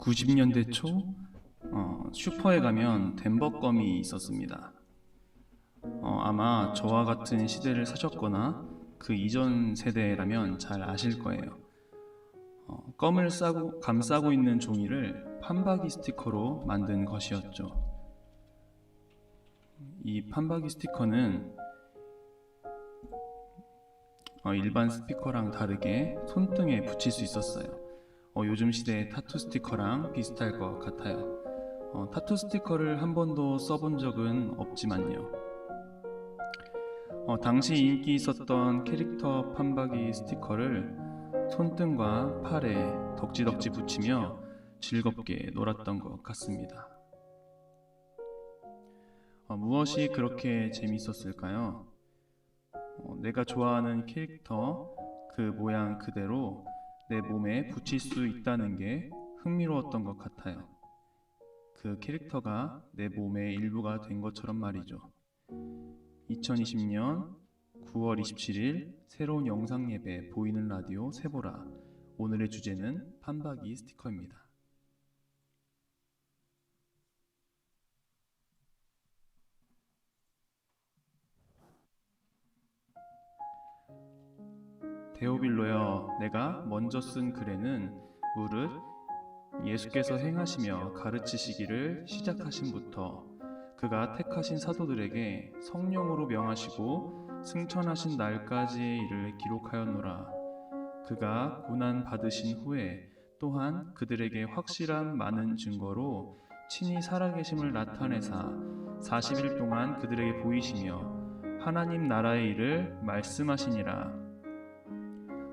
90년대 초 슈퍼에 가면 덴버껌이 있었습니다. 아마 저와 같은 시대를 사셨거나 그 이전 세대라면 잘 아실 거예요. 껌을 감싸고 있는 종이를 판박이 스티커로 만든 것이었죠. 이 판박이 스티커는 일반 스티커랑 다르게 손등에 붙일 수 있었어요. 요즘 시대의 타투 스티커랑 비슷할 것 같아요. 타투 스티커를 한 번도 써본 적은 없지만요. 당시 인기 있었던 캐릭터 판박이 스티커를 손등과 팔에 덕지덕지 붙이며 즐겁게 놀았던 것 같습니다. 무엇이 그렇게 재밌었을까요? 내가 좋아하는 캐릭터 그 모양 그대로 내 몸에 붙일 수 있다는 게 흥미로웠던 것 같아요. 그 캐릭터가 내 몸의 일부가 된 것처럼 말이죠. 2020년 9월 27일 새로운 영상 예배 보이는 라디오 세보라. 오늘의 주제는 판박이 스티커입니다. 데오빌로여, 내가 먼저 쓴 글에는 무릇 예수께서 행하시며 가르치시기를 시작하신부터 그가 택하신 사도들에게 성령으로 명하시고 승천하신 날까지의 일을 기록하였노라. 그가 고난 받으신 후에 또한 그들에게 확실한 많은 증거로 친히 살아계심을 나타내사 40일 동안 그들에게 보이시며 하나님 나라의 일을 말씀하시니라.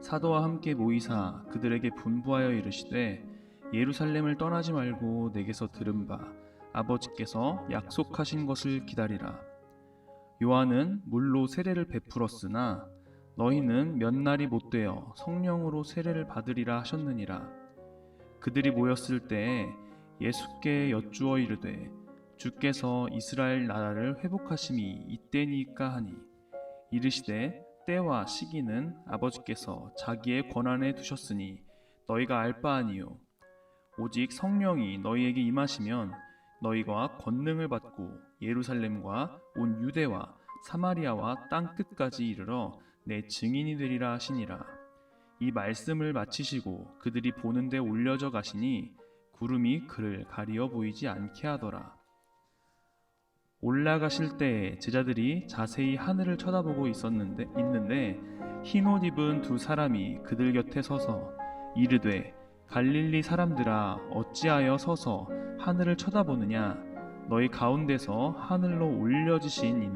사도와 함께 모이사 그들에게 분부하여 이르시되 예루살렘을 떠나지 말고 내게서 들은 바 아버지께서 약속하신 것을 기다리라. 요한은 물로 세례를 베풀었으나 너희는 몇 날이 못되어 성령으로 세례를 받으리라 하셨느니라. 그들이 모였을 때에 예수께 여쭈어 이르되 주께서 이스라엘 나라를 회복하심이 이때니까 하니 이르시되 때와 시기는 아버지께서 자기의 권한에 두셨으니 너희가 알 바 아니요 오직 성령이 너희에게 임하시면 너희가 권능을 받고 예루살렘과 온 유대와 사마리아와 땅 끝까지 이르러 내 증인이 되리라 하시니라. 이 말씀을 마치시고 그들이 보는데 올려져 가시니 구름이 그를 가리어 보이지 않게 하더라. 올라가실 때에 제자들이 자세히 하늘을 쳐다보고 있는데 흰 옷 입은 두 사람이 그들 곁에 서서 이르되 갈릴리 사람들아 어찌하여 서서 하늘을 쳐다보느냐. 너희 가운데서 하늘로 올려지신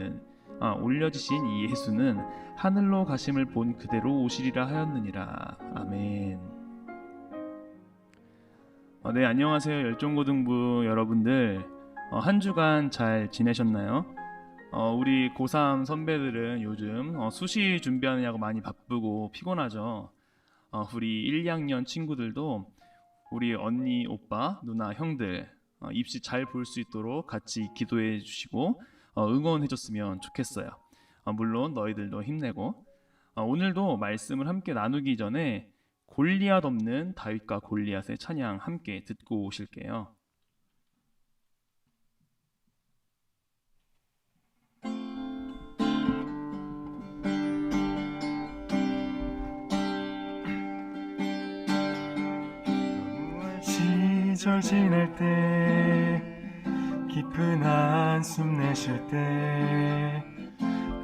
이 예수는 하늘로 가심을 본 그대로 오시리라 하였느니라. 아멘. 네, 안녕하세요 열정고등부 여러분들. 한 주간 잘 지내셨나요? 우리 고3 선배들은 요즘 수시 준비하느냐고 많이 바쁘고 피곤하죠. 우리 1, 2학년 친구들도 우리 언니, 오빠, 누나, 형들 입시 잘 볼 수 있도록 같이 기도해 주시고 응원해 줬으면 좋겠어요. 물론 너희들도 힘내고 오늘도 말씀을 함께 나누기 전에 골리앗 없는 다윗과 골리앗의 찬양 함께 듣고 오실게요. 시절 지낼 때 깊은 한숨 내쉴 때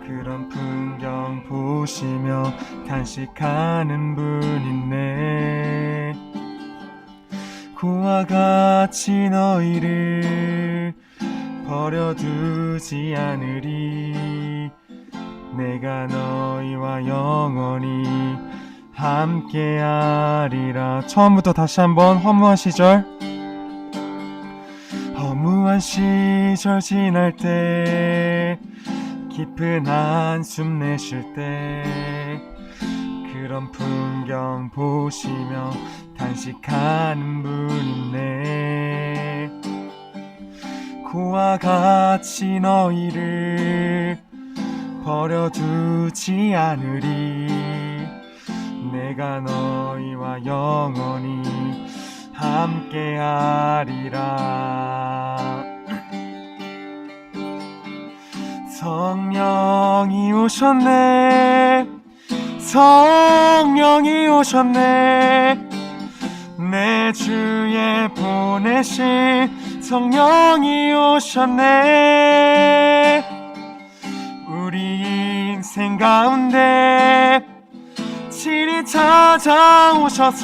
그런 풍경 보시며 탄식하는 분 있네. 그와 같이 너희를 버려두지 않으리. 내가 너희와 영원히 함께하리라. 처음부터 다시 한번. 허무한 시절 지날 때 깊은 한숨 내쉴 때 그런 풍경 보시며 탄식하는 분 있네. 그와 같이 너희를 버려두지 않으리. 내가 너희와 영원히 함께하리라. 성령이 오셨네. 성령이 오셨네. 내 주에 보내신 성령이 오셨네. 우리 인생 가운데 친히 찾아오셔서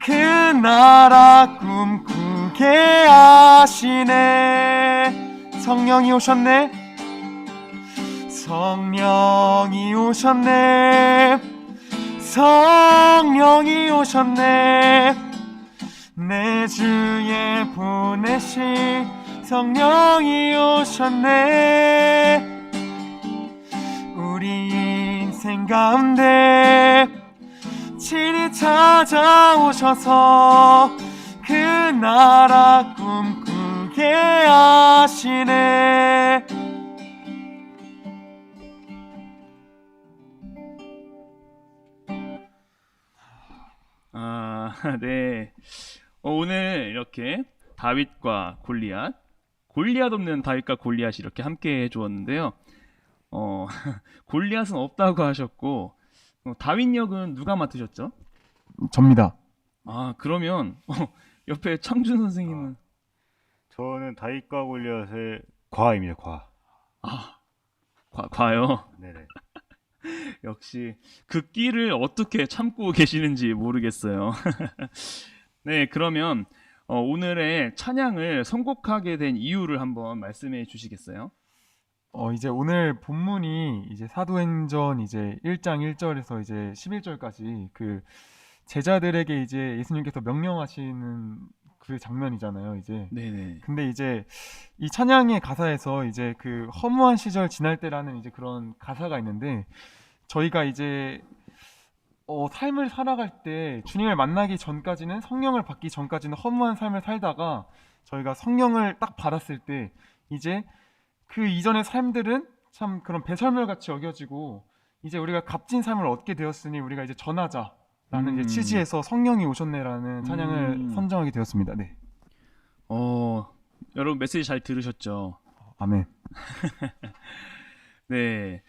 그 나라 꿈꾸게 하시네. 성령이 오셨네. 성령이 오셨네. 성령이 오셨네. 내 주에 보내신 성령이 오셨네. 우리 인생 가운데 친히 찾아오셔서 그 나라 꿈꾸게 하시네. 네. 오늘 이렇게 다윗과 골리앗, 골리앗 없는 다윗과 골리앗이 이렇게 함께 해주었는데요. 골리앗은 없다고 하셨고, 다윗 역은 누가 맡으셨죠? 접니다. 그러면 옆에 창준 선생님은 저는 다윗과 골리앗의 과입니다. 과. 과요. 네네. 역시 그 끼를 어떻게 참고 계시는지 모르겠어요. 네, 그러면 오늘의 찬양을 선곡하게 된 이유를 한번 말씀해 주시겠어요? 이제 오늘 본문이 이제 사도행전 이제 1장 1절에서 이제 11절까지 그 제자들에게 이제 예수님께서 명령하시는 그 장면이잖아요, 이제. 네네. 근데 이제 이 찬양의 가사에서 이제 그 허무한 시절 지날 때라는 이제 그런 가사가 있는데, 저희가 이제 삶을 살아갈 때 주님을 만나기 전까지는, 성령을 받기 전까지는 허무한 삶을 살다가 저희가 성령을 딱 받았을 때 이제 그 이전의 삶들은 참 그런 배설물같이 여겨지고 이제 우리가 값진 삶을 얻게 되었으니 우리가 이제 전하자라는 이제 취지에서 성령이 오셨네라는 찬양을 선정하게 되었습니다. 네. 여러분 메시지 잘 들으셨죠? 아멘. 네.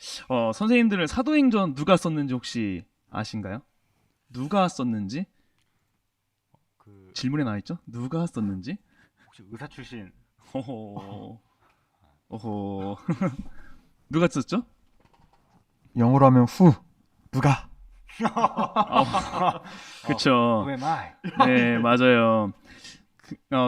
선생님들은 사도행전 누가 썼는지 혹시 아신가요? 누가 썼는지? 그 질문에 나와 있죠? 누가 썼는지? 혹시 의사 출신? 오호. 누가 썼죠? 영어로 하면 후. 누가? 그쵸. Who am I? 네, 맞아요.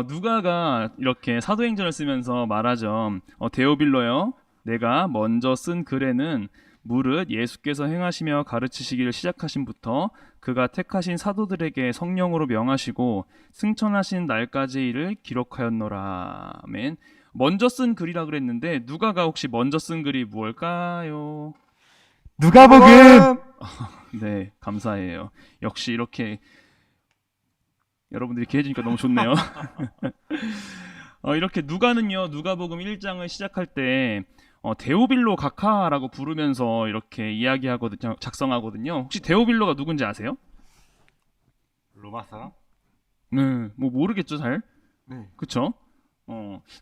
누가가 이렇게 사도행전을 쓰면서 말하죠. 데오빌로여, 내가 먼저 쓴 글에는 무릇 예수께서 행하시며 가르치시기를 시작하신부터 그가 택하신 사도들에게 성령으로 명하시고 승천하신 날까지 일을 기록하였노라. 아멘. 먼저 쓴 글이라 그랬는데 누가가 혹시 먼저 쓴 글이 무엇일까요? 누가복음. 네, 감사해요. 역시 이렇게 여러분들이 이렇게 해주니까 너무 좋네요. 이렇게 누가는요, 누가복음 1장을 시작할 때 데오빌로 각하라고 부르면서 이렇게 이야기하거든요, 작성하거든요. 혹시 데오빌로가 누군지 아세요? 로마 사람? 네, 뭐 모르겠죠, 잘. 네. 그쵸?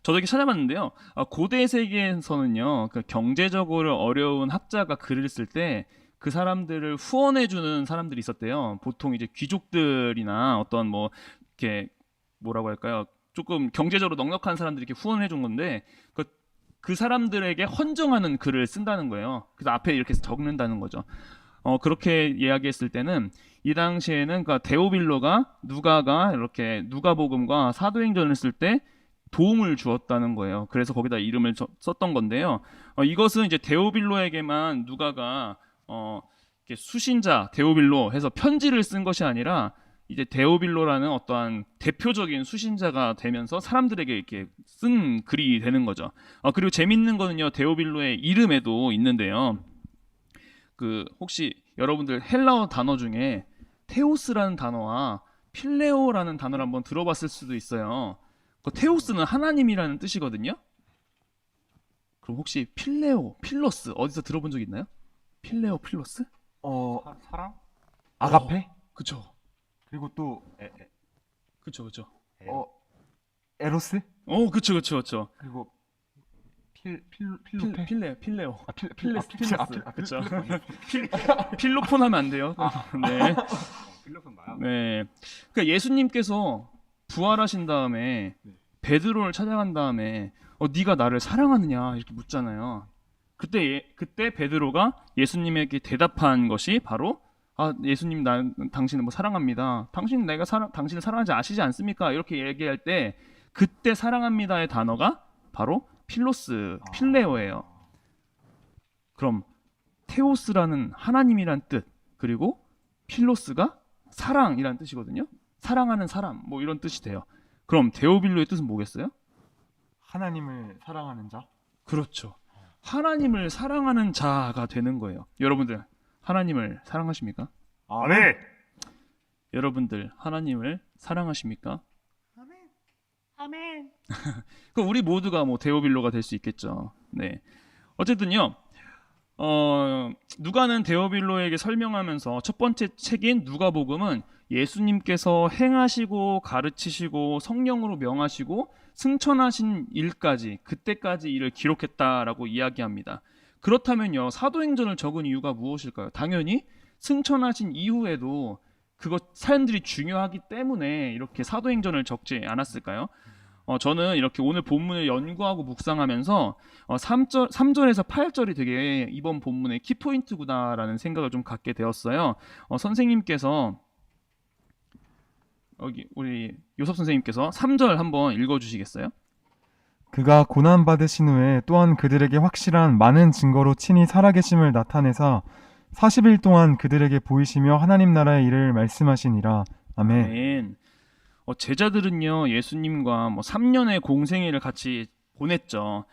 저도 이렇게 찾아봤는데요. 고대 세계에서는요, 그 경제적으로 어려운 학자가 글을 쓸 때 그 사람들을 후원해주는 사람들이 있었대요. 보통 이제 귀족들이나 어떤 뭐 이렇게 뭐라고 할까요? 조금 경제적으로 넉넉한 사람들이 이렇게 후원해준 건데 그 사람들에게 헌정하는 글을 쓴다는 거예요. 그래서 앞에 이렇게 적는다는 거죠. 그렇게 이야기했을 때는 이 당시에는 그 데오빌로가 누가가 이렇게 누가복음과 사도행전을 쓸 때 도움을 주었다는 거예요. 그래서 거기다 이름을 썼던 건데요. 이것은 이제 데오빌로에게만 누가가 이렇게 수신자 데오빌로 해서 편지를 쓴 것이 아니라 이제 데오빌로라는 어떠한 대표적인 수신자가 되면서 사람들에게 이렇게 쓴 글이 되는 거죠. 그리고 재밌는 거는요, 데오빌로의 이름에도 있는데요. 그 혹시 여러분들 헬라어 단어 중에 테오스라는 단어와 필레오라는 단어를 한번 들어봤을 수도 있어요. 그 테오스는 하나님이라는 뜻이거든요. 그럼 혹시 필레오, 필로스 어디서 들어본 적 있나요? 필레오, 필로스? 사랑? 아가페? 그쵸. 그리고 또 그쵸 그쵸. 어 에로스? 그쵸. 그리고 필로페? 필레오. 아, 필레스. 아, 그쵸. 필로폰 하면 안 돼요. 네. 필로폰 마요. 네. 그러니까 예수님께서 부활하신 다음에 네. 베드로를 찾아간 다음에 네가 나를 사랑하느냐 이렇게 묻잖아요. 그때 베드로가 예수님에게 대답한 것이 바로 예수님 당신을 뭐 사랑합니다. 당신을 사랑하지 아시지 않습니까? 이렇게 얘기할 때 그때 사랑합니다의 단어가 바로 필레오예요. 그럼 테오스라는 하나님이란 뜻, 그리고 필로스가 사랑이란 뜻이거든요. 사랑하는 사람, 뭐 이런 뜻이 돼요. 그럼 데오빌로의 뜻은 뭐겠어요? 하나님을 사랑하는 자. 그렇죠. 하나님을 사랑하는 자가 되는 거예요. 여러분들 하나님을 사랑하십니까? 아멘. 여러분들 하나님을 사랑하십니까? 아멘. 그럼 우리 모두가 뭐 데오빌로가 될 수 있겠죠. 네. 어쨌든요. 누가는 데오빌로에게 설명하면서 첫 번째 책인 누가복음은 예수님께서 행하시고 가르치시고 성령으로 명하시고 승천하신 일까지 그때까지 일을 기록했다라고 이야기합니다. 그렇다면요, 사도행전을 적은 이유가 무엇일까요? 당연히 승천하신 이후에도 사람들이 중요하기 때문에 이렇게 사도행전을 적지 않았을까요? 저는 이렇게 오늘 본문을 연구하고 묵상하면서 3절에서 8절이 되게 이번 본문의 키포인트구나라는 생각을 좀 갖게 되었어요. 선생님께서 우리 요섭 선생님께서 3절 한번 읽어주시겠어요? 그가 고난 받으신 후에 또한 그들에게 확실한 많은 증거로 친히 살아계심을 나타내사 40일 동안 그들에게 보이시며 하나님 나라의 일을 말씀하시니라. 아멘. 아멘. 제자들은요 예수님과 3년의 공생애를 같이 보냈죠.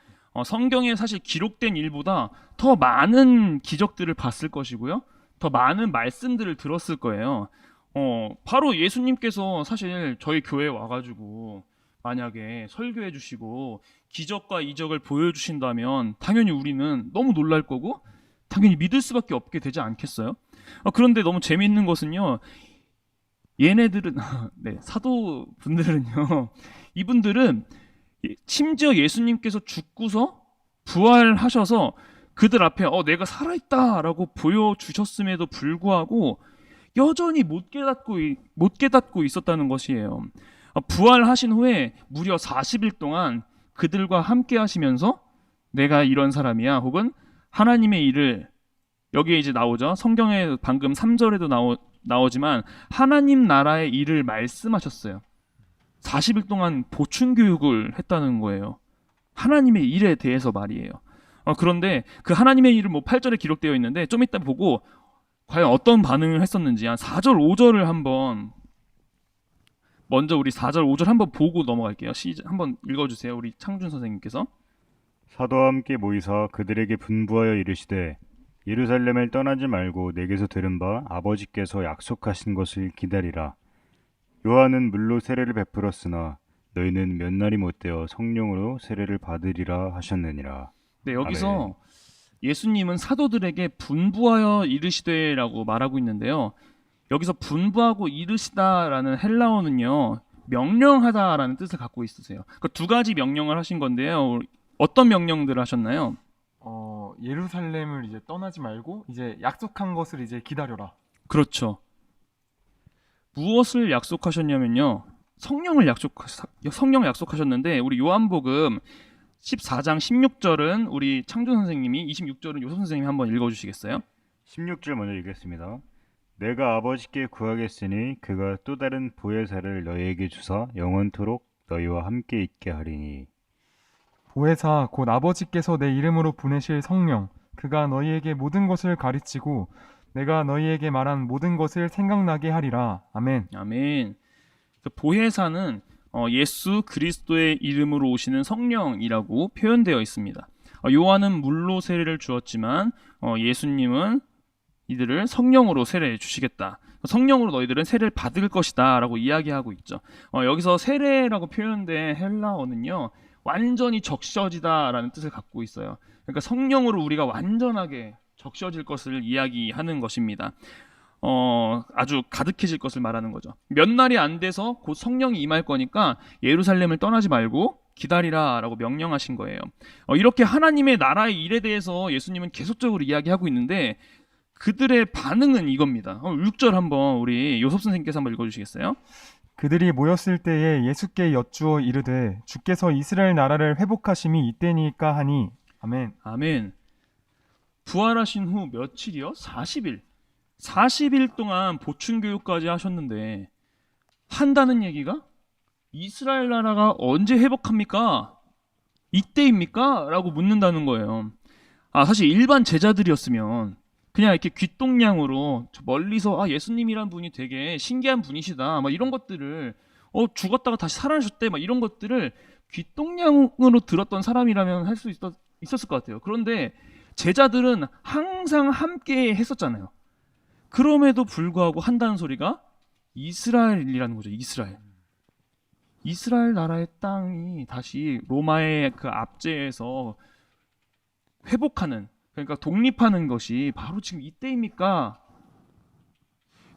성경에 사실 기록된 일보다 더 많은 기적들을 봤을 것이고요, 더 많은 말씀들을 들었을 거예요. 바로 예수님께서 사실 저희 교회에 와가지고 만약에 설교해 주시고 기적과 이적을 보여주신다면 당연히 우리는 너무 놀랄 거고 당연히 믿을 수밖에 없게 되지 않겠어요? 그런데 너무 재미있는 것은요, 얘네들은 네, 사도분들은요, 이분들은 심지어 예수님께서 죽고서 부활하셔서 그들 앞에 내가 살아있다라고 보여주셨음에도 불구하고 여전히 못 깨닫고 있었다는 것이에요. 부활하신 후에 무려 40일 동안 그들과 함께 하시면서 내가 이런 사람이야, 혹은 하나님의 일을, 여기에 이제 나오죠. 성경에 방금 3절에도 나오지만 하나님 나라의 일을 말씀하셨어요. 40일 동안 보충 교육을 했다는 거예요. 하나님의 일에 대해서 말이에요. 그런데 그 하나님의 일을 8절에 기록되어 있는데 좀 이따 보고 과연 어떤 반응을 했었는지 한 4절, 5절을 한번 먼저 우리 4절, 5절 한번 보고 넘어갈게요. 한번 읽어주세요. 우리 창준 선생님께서. 사도와 함께 모이사 그들에게 분부하여 이르시되 예루살렘을 떠나지 말고 내게서 들은 바 아버지께서 약속하신 것을 기다리라. 요한은 물로 세례를 베풀었으나 너희는 몇 날이 못되어 성령으로 세례를 받으리라 하셨느니라. 네, 여기서 아멘. 예수님은 사도들에게 분부하여 이르시되라고 말하고 있는데요. 여기서 분부하고 이르시다라는 헬라어는요, 명령하다라는 뜻을 갖고 있으세요. 그 두 가지 명령을 하신 건데요. 어떤 명령들을 하셨나요? 예루살렘을 이제 떠나지 말고 이제 약속한 것을 이제 기다려라. 그렇죠. 무엇을 약속하셨냐면요, 성령 약속하셨는데 우리 요한복음 14장 16절은 우리 창준 선생님이, 26절은 요섭 선생님이 한번 읽어주시겠어요? 16절 먼저 읽겠습니다. 내가 아버지께 구하겠으니 그가 또 다른 보혜사를 너희에게 주사 영원토록 너희와 함께 있게 하리니. 보혜사 곧 아버지께서 내 이름으로 보내실 성령, 그가 너희에게 모든 것을 가르치고 내가 너희에게 말한 모든 것을 생각나게 하리라. 아멘. 아멘. 그 보혜사는 예수 그리스도의 이름으로 오시는 성령이라고 표현되어 있습니다. 요한은 물로 세례를 주었지만 예수님은 이들을 성령으로 세례해 주시겠다. 성령으로 너희들은 세례를 받을 것이다 라고 이야기하고 있죠. 여기서 세례라고 표현된 헬라어는요, 완전히 적셔지다라는 뜻을 갖고 있어요. 그러니까 성령으로 우리가 완전하게 적셔질 것을 이야기하는 것입니다. 아주 가득해질 것을 말하는 거죠. 몇 날이 안 돼서 곧 성령이 임할 거니까 예루살렘을 떠나지 말고 기다리라라고 명령하신 거예요. 이렇게 하나님의 나라의 일에 대해서 예수님은 계속적으로 이야기하고 있는데 그들의 반응은 이겁니다. 6절 한번 우리 요섭 선생님께서 한번 읽어주시겠어요? 그들이 모였을 때에 예수께 여쭈어 이르되 주께서 이스라엘 나라를 회복하심이 이때니까 하니 아멘. 아멘. 부활하신 후 며칠이요? 40일. 40일 동안 보충교육까지 하셨는데 한다는 얘기가 이스라엘 나라가 언제 회복합니까? 이때입니까? 라고 묻는다는 거예요. 사실 일반 제자들이었으면 그냥 이렇게 귓동냥으로 저 멀리서 예수님이란 분이 되게 신기한 분이시다 막 이런 것들을 죽었다가 다시 살아나셨대 막 이런 것들을 귓동냥으로 들었던 사람이라면 할 수 있었을 것 같아요. 그런데 제자들은 항상 함께 했었잖아요. 그럼에도 불구하고 한다는 소리가 이스라엘이라는 거죠. 이스라엘 나라의 땅이 다시 로마의 그 압제에서 회복하는, 그러니까 독립하는 것이 바로 지금 이때입니까?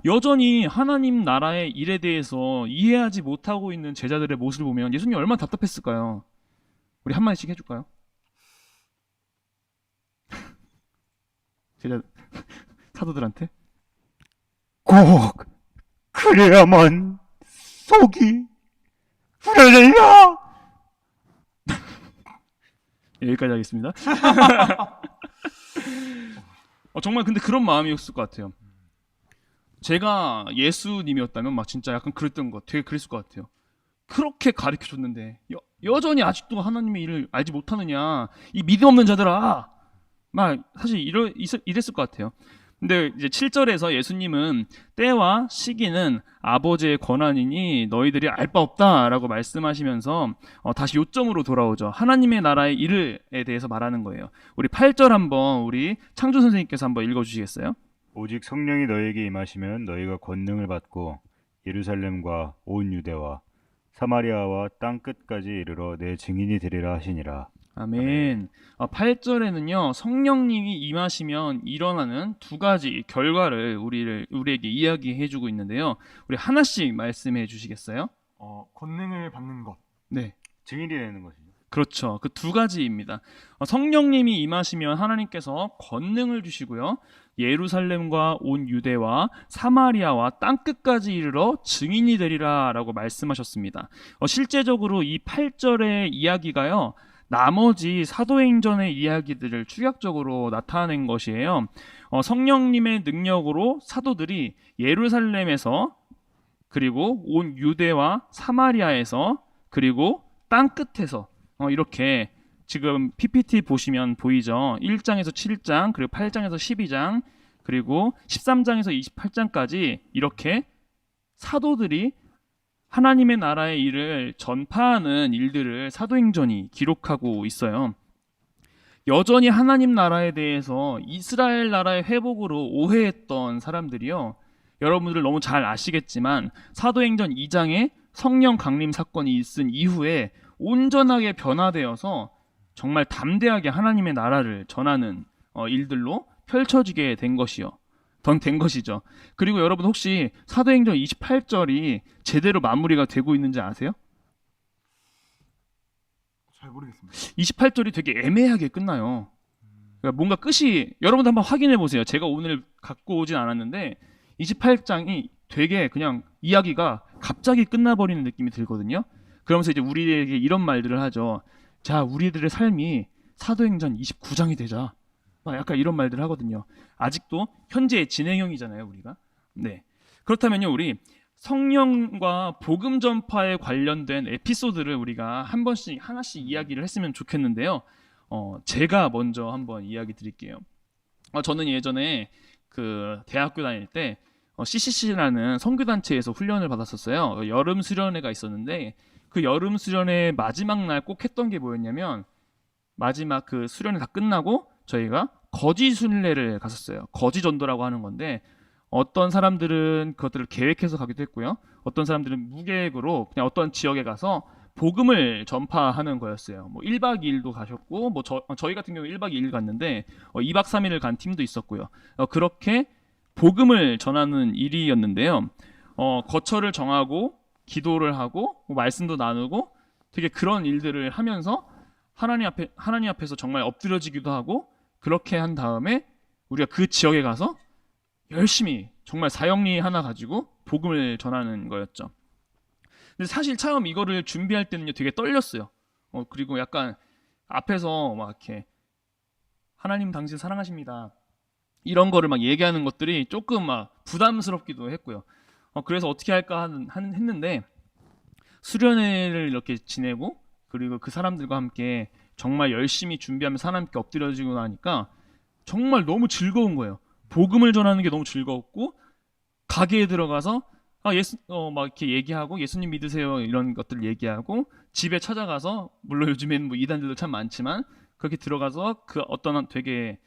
여전히 하나님 나라의 일에 대해서 이해하지 못하고 있는 제자들의 모습을 보면 예수님이 얼마나 답답했을까요? 우리 한마디씩 해줄까요? 제자 사도들한테 꼭 그래야만 속이 후련해야. 여기까지 하겠습니다. 정말 근데 그런 마음이었을 것 같아요. 제가 예수님이었다면 막 진짜 약간 그랬던 것, 되게 그랬을 것 같아요. 그렇게 가르쳐 줬는데 여전히 아직도 하나님의 일을 알지 못하느냐, 이 믿음 없는 자들아, 막 사실 이랬을 것 같아요. 근데 이제 7절에서 예수님은 때와 시기는 아버지의 권한이니 너희들이 알 바 없다라고 말씀하시면서 다시 요점으로 돌아오죠. 하나님의 나라의 일에 대해서 말하는 거예요. 우리 8절 한번 우리 창조 선생님께서 한번 읽어주시겠어요? 오직 성령이 너희에게 임하시면 너희가 권능을 받고 예루살렘과 온 유대와 사마리아와 땅 끝까지 이르러 내 증인이 되리라 하시니라. 아멘. 8절에는요, 성령님이 임하시면 일어나는 두 가지 결과를 우리에게 이야기해주고 있는데요. 우리 하나씩 말씀해 주시겠어요? 권능을 받는 것. 네. 증인이 되는 것이죠. 그렇죠. 그 두 가지입니다. 성령님이 임하시면 하나님께서 권능을 주시고요. 예루살렘과 온 유대와 사마리아와 땅끝까지 이르러 증인이 되리라 라고 말씀하셨습니다. 실제적으로 이 8절의 이야기가요, 나머지 사도행전의 이야기들을 축약적으로 나타낸 것이에요. 성령님의 능력으로 사도들이 예루살렘에서, 그리고 온 유대와 사마리아에서, 그리고 땅끝에서 이렇게 지금 PPT 보시면 보이죠. 1장에서 7장, 그리고 8장에서 12장, 그리고 13장에서 28장까지 이렇게 사도들이 하나님의 나라의 일을 전파하는 일들을 사도행전이 기록하고 있어요. 여전히 하나님 나라에 대해서 이스라엘 나라의 회복으로 오해했던 사람들이요, 여러분들 너무 잘 아시겠지만 사도행전 2장에 성령 강림 사건이 있은 이후에 온전하게 변화되어서 정말 담대하게 하나님의 나라를 전하는 일들로 펼쳐지게 된 것이죠. 그리고 여러분 혹시 사도행전 28절이 제대로 마무리가 되고 있는지 아세요? 잘 모르겠습니다. 28절이 되게 애매하게 끝나요. 그러니까 뭔가 끝이, 여러분도 한번 확인해 보세요. 제가 오늘 갖고 오진 않았는데 28장이 되게 그냥 이야기가 갑자기 끝나버리는 느낌이 들거든요. 그러면서 이제 우리에게 이런 말들을 하죠. 자, 우리들의 삶이 사도행전 29장이 되자. 약간 이런 말들을 하거든요. 아직도 현재 진행형이잖아요, 우리가. 네. 그렇다면요, 우리 성령과 복음 전파에 관련된 에피소드를 우리가 한 번씩 하나씩 이야기를 했으면 좋겠는데요. 제가 먼저 한번 이야기 드릴게요. 저는 예전에 그 대학교 다닐 때 CCC라는 선교단체에서 훈련을 받았었어요. 여름 수련회가 있었는데 그 여름 수련회 마지막 날 꼭 했던 게 뭐였냐면, 마지막 그 수련회 다 끝나고 저희가 거지 순례를 갔었어요. 거지 전도라고 하는 건데, 어떤 사람들은 그것들을 계획해서 가기도 했고요. 어떤 사람들은 무계획으로 그냥 어떤 지역에 가서 복음을 전파하는 거였어요. 뭐 1박 2일도 가셨고, 뭐 저희 같은 경우 1박 2일 갔는데 2박 3일을 간 팀도 있었고요. 그렇게 복음을 전하는 일이었는데요. 거처를 정하고 기도를 하고 뭐 말씀도 나누고 되게 그런 일들을 하면서 하나님 앞에서 정말 엎드려지기도 하고 그렇게 한 다음에 우리가 그 지역에 가서 열심히 정말 사형리 하나 가지고 복음을 전하는 거였죠. 근데 사실 처음 이거를 준비할 때는요 되게 떨렸어요. 그리고 약간 앞에서 막 이렇게 하나님 당신 사랑하십니다 이런 거를 막 얘기하는 것들이 조금 막 부담스럽기도 했고요. 그래서 어떻게 할까 했는데 수련회를 이렇게 지내고 그리고 그 사람들과 함께 정말 열심히 준비하면서 하나님께 엎드려지고 나니까 정말 너무 즐거운 거예요. 복음을 전하는 게 너무 즐거웠고 가게에 들어가서 막 이렇게 얘기하고 예수님 믿으세요 이런 것들 얘기하고 집에 찾아가서 물론 요즘에는 뭐 이단들도 참 많지만 그렇게 들어가서 그 어떤 되게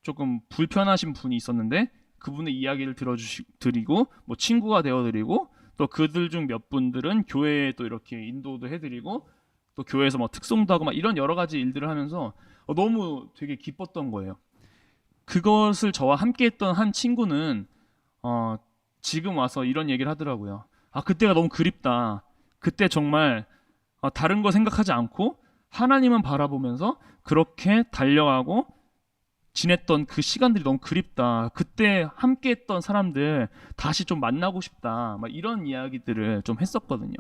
조금 불편하신 분이 있었는데 그분의 이야기를 들어드리고 뭐 친구가 되어드리고 또 그들 중 몇 분들은 교회에 또 이렇게 인도도 해드리고 또 교회에서 뭐 특송도 하고 막 이런 여러 가지 일들을 하면서 너무 되게 기뻤던 거예요. 그것을 저와 함께했던 한 친구는 지금 와서 이런 얘기를 하더라고요. 그때가 너무 그립다. 그때 정말 다른 거 생각하지 않고 하나님만 바라보면서 그렇게 달려가고 지냈던 그 시간들이 너무 그립다. 그때 함께했던 사람들 다시 좀 만나고 싶다. 막 이런 이야기들을 좀 했었거든요.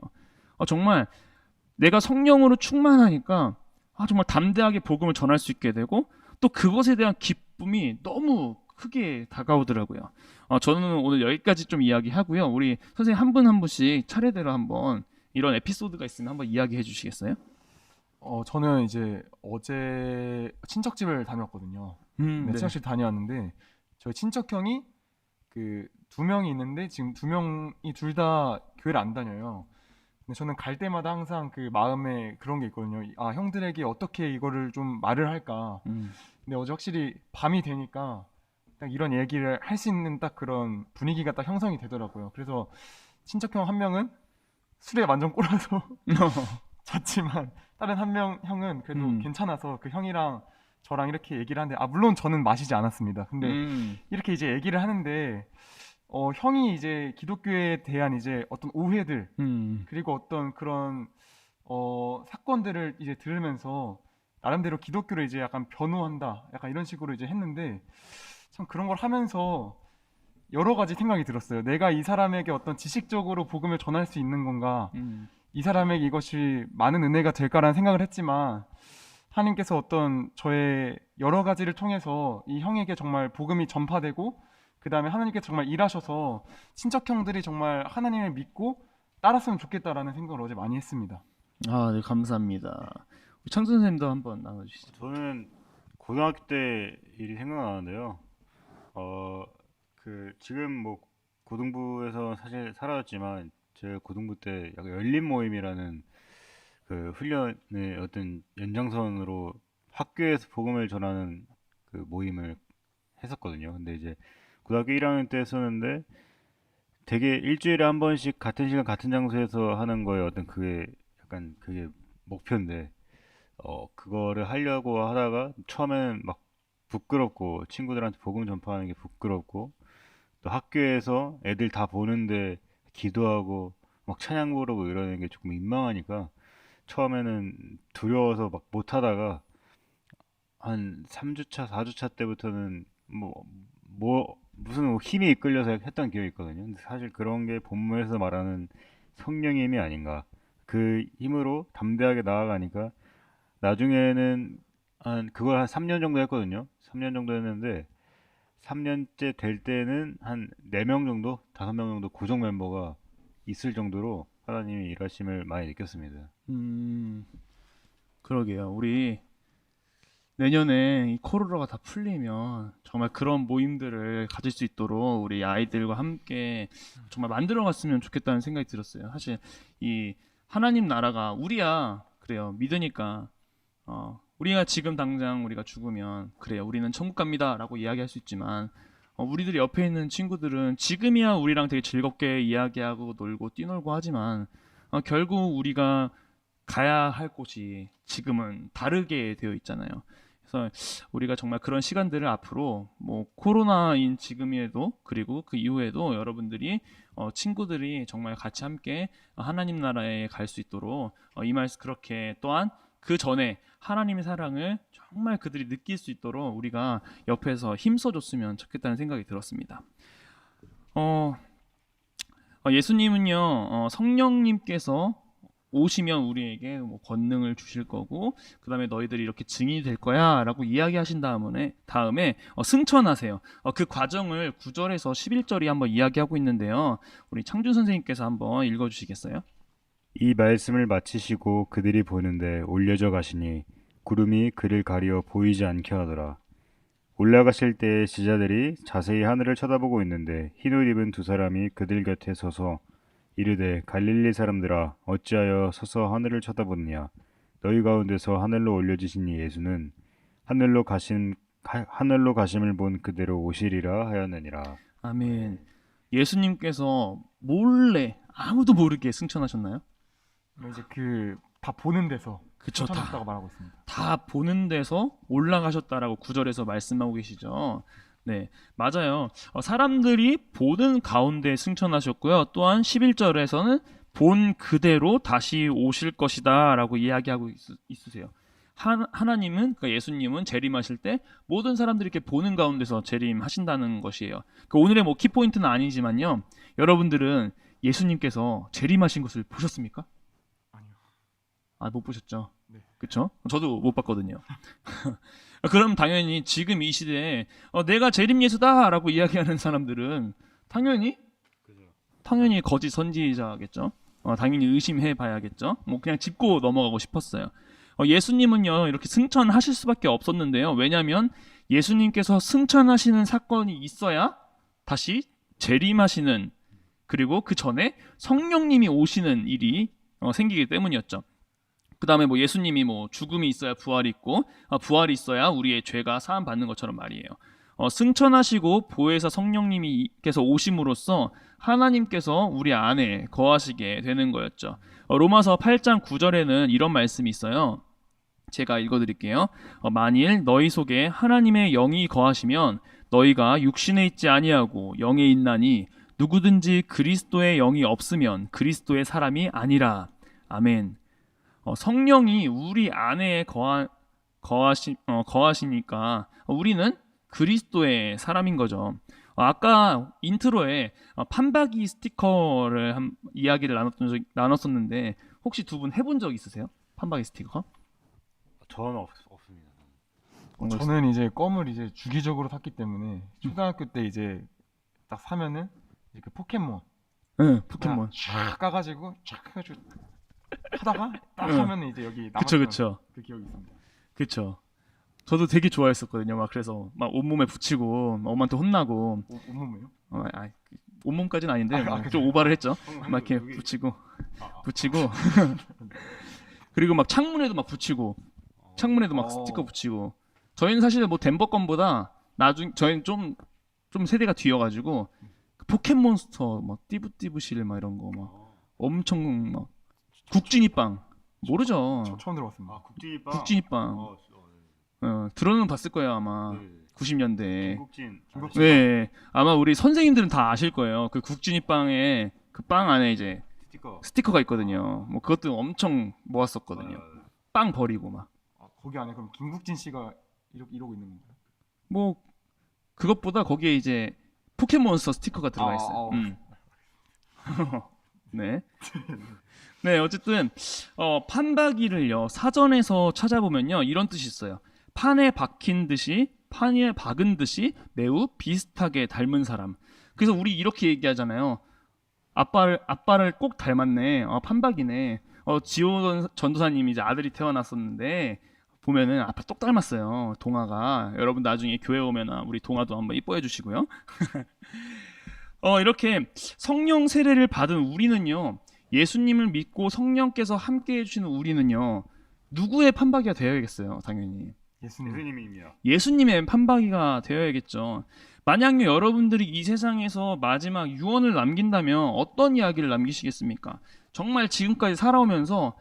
정말 내가 성령으로 충만하니까 정말 담대하게 복음을 전할 수 있게 되고 또 그것에 대한 기쁨이 너무 크게 다가오더라고요. 저는 오늘 여기까지 좀 이야기하고요. 우리 선생님 한 분 한 분씩 차례대로 한번 이런 에피소드가 있으면 한번 이야기해 주시겠어요? 저는 이제 어제 친척집을 다녀왔거든요. 네, 네. 친척집 다녀왔는데 저희 친척형이 그 두 명이 있는데 지금 두 명이 둘 다 교회를 안 다녀요. 근데 저는 갈 때마다 항상 그 마음에 그런 게 있거든요. 형들에게 어떻게 이거를 좀 말을 할까. 근데 어제 확실히 밤이 되니까 딱 이런 얘기를 할 수 있는 딱 그런 분위기가 딱 형성이 되더라고요. 그래서 친척형 한 명은 술에 완전 꼬라서 잤지만 다른 한 명 형은 그래도 괜찮아서 그 형이랑 저랑 이렇게 얘기를 하는데 물론 저는 마시지 않았습니다. 근데 이렇게 이제 얘기를 하는데 형이 이제 기독교에 대한 이제 어떤 오해들 그리고 어떤 그런 사건들을 이제 들으면서 나름대로 기독교를 이제 약간 변호한다 약간 이런 식으로 이제 했는데 참 그런 걸 하면서 여러 가지 생각이 들었어요. 내가 이 사람에게 어떤 지식적으로 복음을 전할 수 있는 건가? 이 사람에게 이것이 많은 은혜가 될까라는 생각을 했지만 하나님께서 어떤 저의 여러 가지를 통해서 이 형에게 정말 복음이 전파되고 그 다음에 하나님께서 정말 일하셔서 친척형들이 정말 하나님을 믿고 따랐으면 좋겠다라는 생각을 어제 많이 했습니다. 네, 감사합니다. 창수 선생님도 한번 나눠주시죠. 저는 고등학교 때 일이 생각나는데요. 지금 뭐 고등부에서 사실 사라졌지만 제 고등부 때 약간 열린 모임이라는 그 훈련의 어떤 연장선으로 학교에서 복음을 전하는 그 모임을 했었거든요. 근데 이제 고등학교 1학년 때 했었는데 되게 일주일에 한 번씩 같은 시간 같은 장소에서 하는 거에 어떤 그게 약간 그게 목표인데 그거를 하려고 하다가 처음에는 막 부끄럽고 친구들한테 복음 전파하는 게 부끄럽고 또 학교에서 애들 다 보는데 기도하고 막 찬양 부르고 이러는 게 조금 민망하니까 처음에는 두려워서 막 못하다가 한 3주차, 4주차 때부터는 무슨 힘이 이끌려서 했던 기억이 있거든요. 근데 사실 그런 게 본문에서 말하는 성령의 힘이 아닌가. 그 힘으로 담대하게 나아가니까 나중에는 그걸 한 3년 정도 했거든요. 3년 정도 했는데 3년째 될 때는 한 4명 정도, 5명 정도 고정 멤버가 있을 정도로 하나님이 일하심을 많이 느꼈습니다. 그러게요. 우리 내년에 이 코로나가 다 풀리면 정말 그런 모임들을 가질 수 있도록 우리 아이들과 함께 정말 만들어갔으면 좋겠다는 생각이 들었어요. 사실 이 하나님 나라가 우리야 그래요. 믿으니까 우리가 지금 당장 우리가 죽으면 그래요. 우리는 천국 갑니다라고 이야기할 수 있지만 우리들이 옆에 있는 친구들은 지금이야 우리랑 되게 즐겁게 이야기하고 놀고 뛰놀고 하지만 결국 우리가 가야 할 곳이 지금은 다르게 되어 있잖아요. 그래서 우리가 정말 그런 시간들을 앞으로 뭐 코로나인 지금에도 그리고 그 이후에도 여러분들이 친구들이 정말 같이 함께 하나님 나라에 갈 수 있도록 임할 수 그렇게 또한 그 전에 하나님의 사랑을 정말 그들이 느낄 수 있도록 우리가 옆에서 힘써줬으면 좋겠다는 생각이 들었습니다. 예수님은요 성령님께서 오시면 우리에게 뭐 권능을 주실 거고 그 다음에 너희들이 이렇게 증인이 될 거야 라고 이야기하신 다음에 승천하세요. 그 과정을 9절에서 11절이 한번 이야기하고 있는데요. 우리 창준 선생님께서 한번 읽어주시겠어요? 이 말씀을 마치시고 그들이 보는데 올려져 가시니 구름이 그를 가리어 보이지 않게 하더라. 올라가실 때에 제자들이 자세히 하늘을 쳐다보고 있는데 흰옷 입은 두 사람이 그들 곁에 서서 이르되 갈릴리 사람들아 어찌하여 서서 하늘을 쳐다보느냐 너희 가운데서 하늘로 올려지신 이 예수는 하늘로 가심을 본 그대로 오시리라 하였느니라. 아멘. 예수님께서 몰래 아무도 모르게 승천하셨나요? 이제 그 다 보는 데서 그쵸, 승천하셨다고 말하고 있습니다. 다 보는 데서 올라가셨다라고 9절에서 말씀하고 계시죠. 네, 맞아요. 사람들이 보는 가운데 승천하셨고요. 또한 11절에서는 본 그대로 다시 오실 것이다 라고 이야기하고 있으세요. 하나님은, 그러니까 예수님은 재림하실 때 모든 사람들이 이렇게 보는 가운데서 재림하신다는 것이에요. 오늘의 뭐 키포인트는 아니지만요. 여러분들은 예수님께서 재림하신 것을 보셨습니까? 아니요. 못 보셨죠? 네. 그쵸? 저도 못 봤거든요. 그럼 당연히 지금 이 시대에 내가 재림 예수다라고 이야기하는 사람들은 당연히 거짓 선지자겠죠. 당연히 의심해 봐야겠죠. 뭐 그냥 짚고 넘어가고 싶었어요. 예수님은요 이렇게 승천하실 수밖에 없었는데요. 왜냐하면 예수님께서 승천하시는 사건이 있어야 다시 재림하시는 그리고 그 전에 성령님이 오시는 일이 생기기 때문이었죠. 그 다음에 뭐 예수님이 뭐 죽음이 있어야 부활이 있고 부활이 있어야 우리의 죄가 사함 받는 것처럼 말이에요. 승천하시고 보혜사 성령님께서 오심으로써 하나님께서 우리 안에 거하시게 되는 거였죠. 로마서 8장 9절에는 이런 말씀이 있어요. 제가 읽어드릴게요. 만일 너희 속에 하나님의 영이 거하시면 너희가 육신에 있지 아니하고 영에 있나니 누구든지 그리스도의 영이 없으면 그리스도의 사람이 아니라. 아멘. 성령이 우리 안에 거하시니까 우리는 그리스도의 사람인 거죠. 아까 인트로에 판박이 스티커를 이야기를 나눴었는데 혹시 두 분 해본 적 있으세요? 판박이 스티커? 저는 없습니다. 저는 이제 껌을 이제 주기적으로 샀기 때문에 초등학교 때 이제 딱 사면은 이제 그 포켓몬 응, 포켓몬. 쫙 까가지고 쫙 해가지고 하다가 딱 응. 하면은 이제 여기 그쵸, 남았던 그쵸. 그 기억이 있습니다. 그쵸. 저도 되게 좋아했었거든요. 막 그래서 막 온몸에 붙이고 엄마한테 혼나고 온몸에요? 온몸까지는 아닌데 막 그래요? 좀 오바를 했죠. 막 이렇게 붙이고 그리고 막 창문에도 막 붙이고 창문에도 막 스티커 붙이고 저희는 사실 뭐 덴버건보다 저희는 좀 세대가 뒤여가지고 그 포켓몬스터 막 띠부띠부실 막 이런 거 막 엄청 막 국진이빵 모르죠. 처음 들어봤습니다. 국진이빵 들어는 봤을 거예요 아마. 90년대. 중국진. 네, 아마 우리 선생님들은 다 아실 거예요. 그 국진이빵에 그 빵 안에 이제 스티커가 있거든요. 뭐 그것도 엄청 모았었거든요. 빵 버리고 막. 거기 안에 그럼 김국진 씨가 이러고 있는 건가요? 뭐 그것보다 거기에 이제 포켓몬스터 스티커가 들어가 있어요. 네. 네, 어쨌든 판박이를요 사전에서 찾아보면요 이런 뜻이 있어요. 판에 박힌 듯이 판에 박은 듯이 매우 비슷하게 닮은 사람. 그래서 우리 이렇게 얘기하잖아요. 아빠를 꼭 닮았네. 판박이네. 지호 전도사님이 이제 아들이 태어났었는데 보면은 아빠 똑 닮았어요. 동아가. 여러분 나중에 교회 오면 우리 동아도 한번 이뻐해 주시고요. 이렇게 성령 세례를 받은 우리는요. 예수님을 믿고 성령께서 함께 해주시는 우리는요. 누구의 판박이가 되어야겠어요. 당연히. 예수님입니다. 예수님의 판박이가 되어야겠죠. 만약에 여러분들이 이 세상에서 마지막 유언을 남긴다면 어떤 이야기를 남기시겠습니까? 정말 지금까지 살아오면서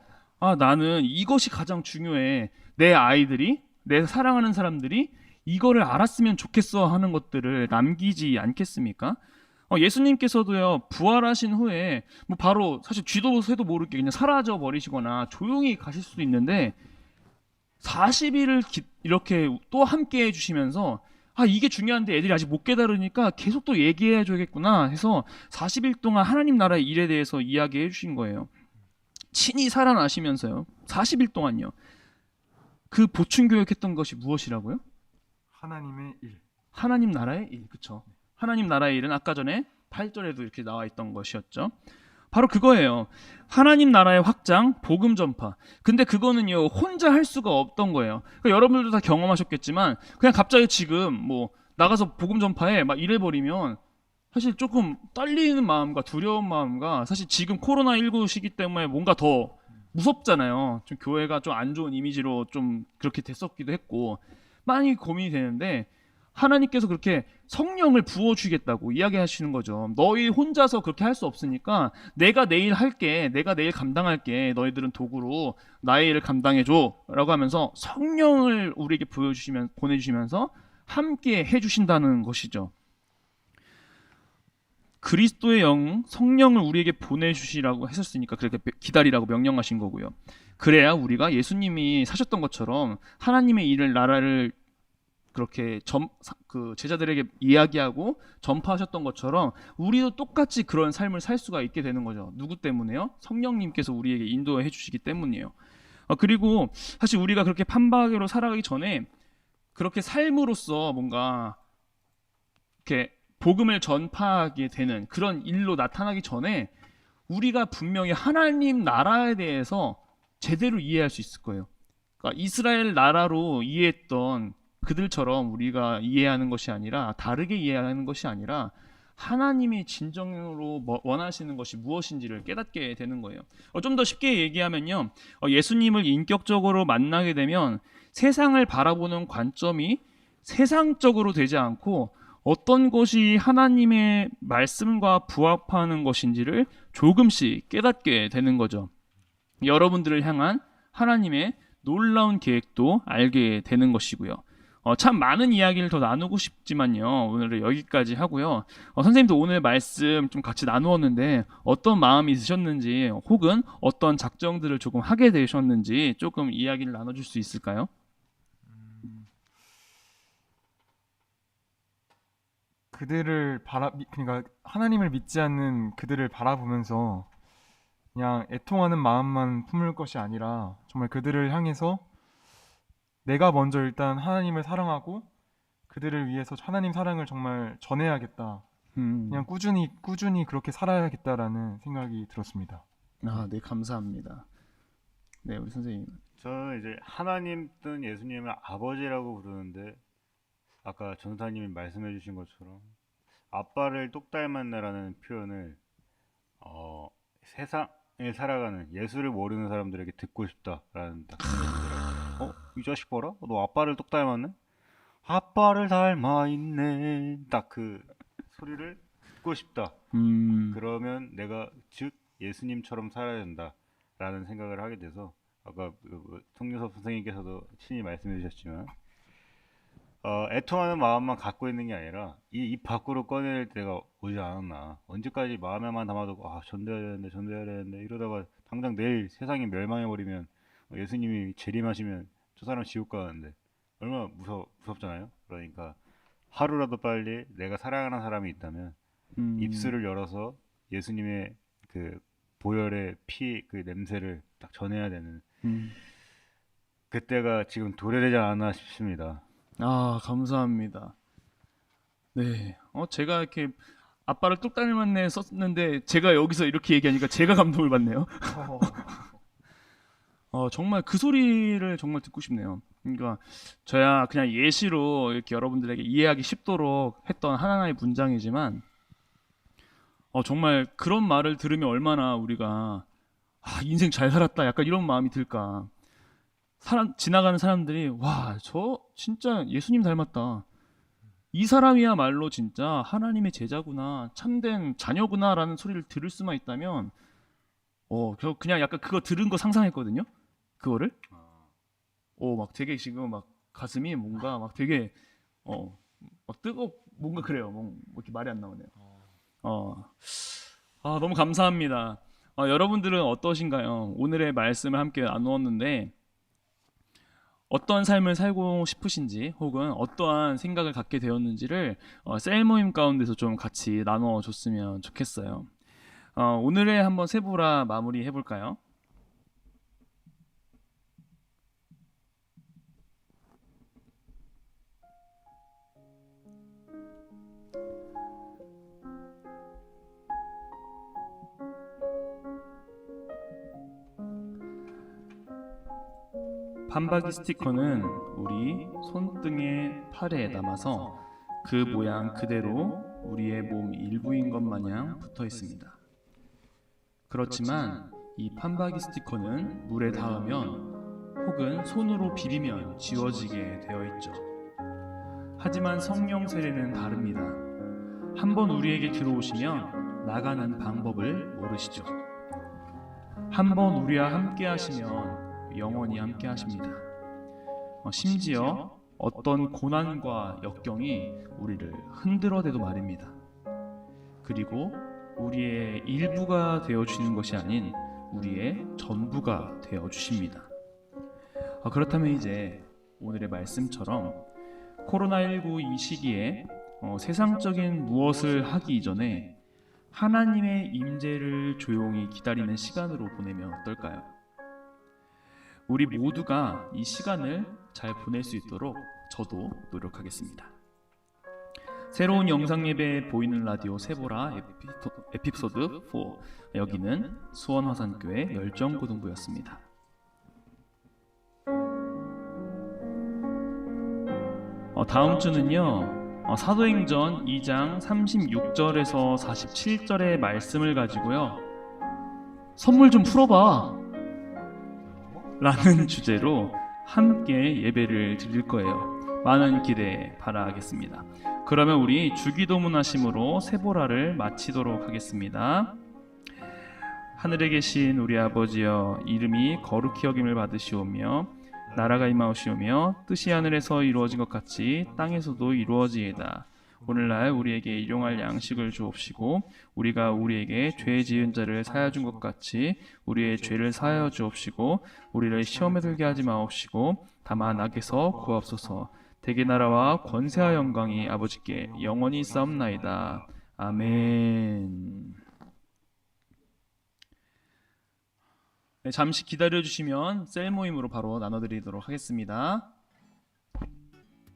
나는 이것이 가장 중요해. 내 아이들이 내 사랑하는 사람들이 이거를 알았으면 좋겠어 하는 것들을 남기지 않겠습니까? 예수님께서도요, 부활하신 후에 뭐 바로 사실 쥐도 새도 모르게 그냥 사라져 버리시거나 조용히 가실 수도 있는데 40일을 이렇게 또 함께 해주시면서 이게 중요한데 애들이 아직 못 깨달으니까 계속 또 얘기해 줘야겠구나 해서 40일 동안 하나님 나라의 일에 대해서 이야기해 주신 거예요. 친히 살아나시면서요. 40일 동안요. 그 보충 교육했던 것이 무엇이라고요? 하나님의 일. 하나님 나라의 일. 그쵸? 하나님 나라의 일은 아까 전에 8절에도 이렇게 나와 있던 것이었죠. 바로 그거예요. 하나님 나라의 확장, 복음 전파. 근데 그거는요, 혼자 할 수가 없던 거예요. 그러니까 여러분들도 다 경험하셨겠지만 그냥 갑자기 지금 뭐 나가서 복음 전파해 막 이래버리면 사실 조금 떨리는 마음과 두려운 마음과 사실 지금 코로나19 시기 때문에 뭔가 더 무섭잖아요. 좀 교회가 좀 안 좋은 이미지로 좀 그렇게 됐었기도 했고 많이 고민이 되는데 하나님께서 그렇게 성령을 부어주겠다고 이야기하시는 거죠. 너희 혼자서 그렇게 할 수 없으니까 내가 내일 할게, 내가 내일 감당할게, 너희들은 도구로 나의 일을 감당해줘 라고 하면서 성령을 우리에게 보내주시면서 함께 해주신다는 것이죠. 그리스도의 영, 성령을 우리에게 보내주시라고 했었으니까 그렇게 기다리라고 명령하신 거고요. 그래야 우리가 예수님이 사셨던 것처럼 하나님의 일을, 나라를 그렇게 제자들에게 이야기하고 전파하셨던 것처럼 우리도 똑같이 그런 삶을 살 수가 있게 되는 거죠. 누구 때문에요? 성령님께서 우리에게 인도해 주시기 때문이에요. 그리고 사실 우리가 그렇게 판박으로 살아가기 전에 그렇게 삶으로써 뭔가 이렇게 복음을 전파하게 되는 그런 일로 나타나기 전에 우리가 분명히 하나님 나라에 대해서 제대로 이해할 수 있을 거예요. 그러니까 이스라엘 나라로 이해했던 그들처럼 우리가 이해하는 것이 아니라, 다르게 이해하는 것이 아니라 하나님이 진정으로 원하시는 것이 무엇인지를 깨닫게 되는 거예요. 좀 더 쉽게 얘기하면요, 예수님을 인격적으로 만나게 되면 세상을 바라보는 관점이 세상적으로 되지 않고 어떤 것이 하나님의 말씀과 부합하는 것인지를 조금씩 깨닫게 되는 거죠. 여러분들을 향한 하나님의 놀라운 계획도 알게 되는 것이고요. 참 많은 이야기를 더 나누고 싶지만요, 오늘은 여기까지 하고요. 선생님도 오늘 말씀 좀 같이 나누었는데 어떤 마음이 드셨는지, 혹은 어떤 작정들을 조금 하게 되셨는지 조금 이야기를 나눠줄 수 있을까요? 그러니까 하나님을 믿지 않는 그들을 바라보면서 그냥 애통하는 마음만 품을 것이 아니라 정말 그들을 향해서 내가 먼저 일단 하나님을 사랑하고 그들을 위해서 하나님 사랑을 정말 전해야겠다. 그냥 꾸준히 그렇게 살아야겠다라는 생각이 들었습니다. 네, 감사합니다. 네, 우리 선생님. 저는 이제 하나님 뜬 예수님을 아버지라고 부르는데, 아까 전사님이 말씀해 주신 것처럼 아빠를 똑 닮았네라는 표현을 세상을 살아가는 예수를 모르는 사람들에게 듣고 싶다라는 딱 생각이 들어요. 이 자식 봐라? 너 아빠를 똑 닮았네? 아빠를 닮아 있네. 딱 그 소리를 듣고 싶다. 그러면 내가 즉 예수님처럼 살아야 된다라는 생각을 하게 돼서, 아까 송유섭 선생님께서도 친히 말씀해 주셨지만 애통하는 마음만 갖고 있는 게 아니라 입 밖으로 꺼낼 때가 오지 않았나. 언제까지 마음에만 담아두고 전도해야 되는데 이러다가 당장 내일 세상이 멸망해버리면, 예수님이 재림하시면 저 사람 지옥 가는데 얼마나 무섭잖아요. 그러니까 하루라도 빨리 내가 사랑하는 사람이 있다면 입술을 열어서 예수님의 그 보혈의 피, 그 냄새를 딱 전해야 되는 그때가 지금 도래되지 않았나 싶습니다. 감사합니다. 네, 제가 이렇게 아빠를 똑 닮았네 썼는데 제가 여기서 이렇게 얘기하니까 제가 감동을 받네요. 정말 그 소리를 정말 듣고 싶네요. 그러니까 저야 그냥 예시로 이렇게 여러분들에게 이해하기 쉽도록 했던 하나의 문장이지만 정말 그런 말을 들으면 얼마나 우리가 인생 잘 살았다 약간 이런 마음이 들까. 지나가는 사람들이 저 진짜 예수님 닮았다, 이 사람이야말로 진짜 하나님의 제자구나, 참된 자녀구나 라는 소리를 들을 수만 있다면 그냥 약간 그거 들은 거 상상했거든요. 그거를 막 되게 지금 막 가슴이 뭔가 막 되게 막 뭔가 그래요. 뭐 이렇게 말이 안 나오네요. 너무 감사합니다. 여러분들은 어떠신가요? 오늘의 말씀을 함께 나누었는데 어떤 삶을 살고 싶으신지 혹은 어떠한 생각을 갖게 되었는지를 셀 모임 가운데서 좀 같이 나눠줬으면 좋겠어요. 오늘의 한번 세보라 마무리 해볼까요? 판박이 스티커는 우리 손등에 팔에 남아서 그 모양 그대로 우리의 몸 일부인 것 마냥 붙어 있습니다. 그렇지만 이 판박이 스티커는 물에 닿으면 혹은 손으로 비비면 지워지게 되어 있죠. 하지만 성령 세례는 다릅니다. 한번 우리에게 들어오시면 나가는 방법을 모르시죠. 한번 우리와 함께 하시면 영원히 함께 하십니다. 심지어 어떤 고난과 역경이 우리를 흔들어대도 말입니다. 그리고 우리의 일부가 되어주시는 것이 아닌 우리의 전부가 되어주십니다. 그렇다면 이제 오늘의 말씀처럼 코로나19 이 시기에 세상적인 무엇을 하기 이전에 하나님의 임재를 조용히 기다리는 시간으로 보내면 어떨까요? 우리 모두가 이 시간을 잘 보낼 수 있도록 저도 노력하겠습니다. 새로운 영상 예배 보이는 라디오 세보라 에피소드 4, 여기는 수원화산교회 열정고등부였습니다. 다음 주는요, 사도행전 2장 36절에서 47절의 말씀을 가지고요, 선물 좀 풀어봐 라는 주제로 함께 예배를 드릴 거예요. 많은 기대 바라겠습니다. 그러면 우리 주기도문 하심으로 세보라를 마치도록 하겠습니다. 하늘에 계신 우리 아버지여, 이름이 거룩히 여김을 받으시오며 나라가 임하오시오며 뜻이 하늘에서 이루어진 것 같이 땅에서도 이루어지이다. 오늘날 우리에게 일용할 양식을 주옵시고 우리가 우리에게 죄 지은 자를 사하여 준 것 같이 우리의 죄를 사하여 주옵시고 우리를 시험에 들게 하지 마옵시고 다만 악에서 구하옵소서. 대개 나라와 권세와 영광이 아버지께 영원히 있사옵나이다. 아멘. 네, 잠시 기다려주시면 셀 모임으로 바로 나눠드리도록 하겠습니다.